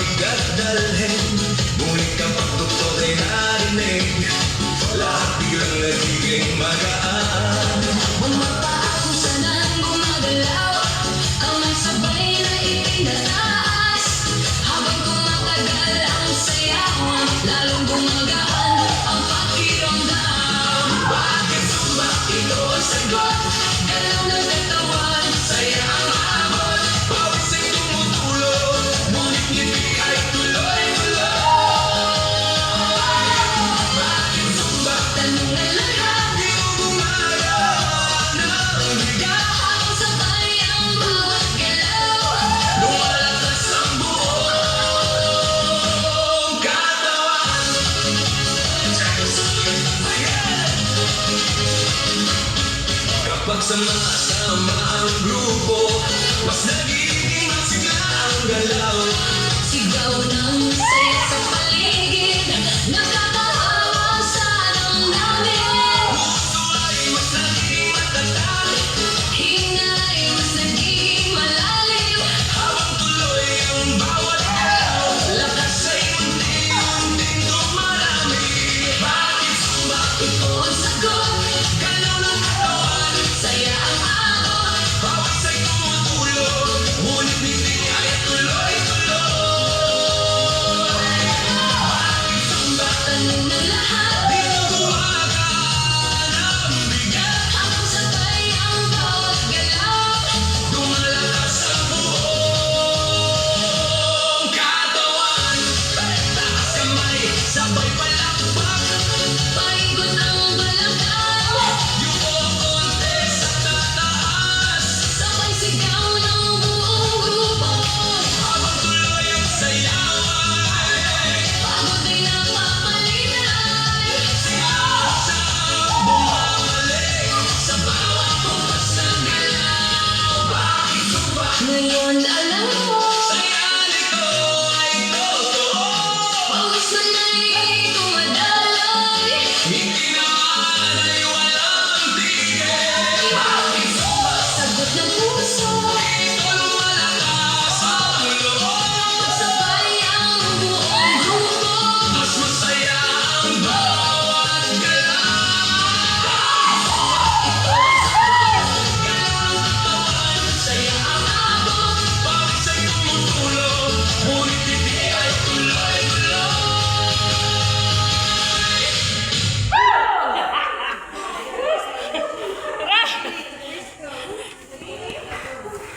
mabigat dalhin, ngunit kapag tuktok ay narinig, lahat biglang nagiging magaan. Mga paa kung saan gumagalaw, kamay sabay na itinataas. Habang tumatagal ang sayawan, lalong gumagaan ang pakiramdam. Bakit sumba ito ang sagot? Galaw ng katawan, Saya ang abot, pawis ay tumutulog, ngunit ngiti ay tuloy-tuloy. Bakit sumba? tanong na lahat, Di mo gumagana ang bigat, habang sabay ang bawat galaw. lumalakas ang buong katawan. Kapag sama-sama ang grupo, mas nagiging masigla ang galaw.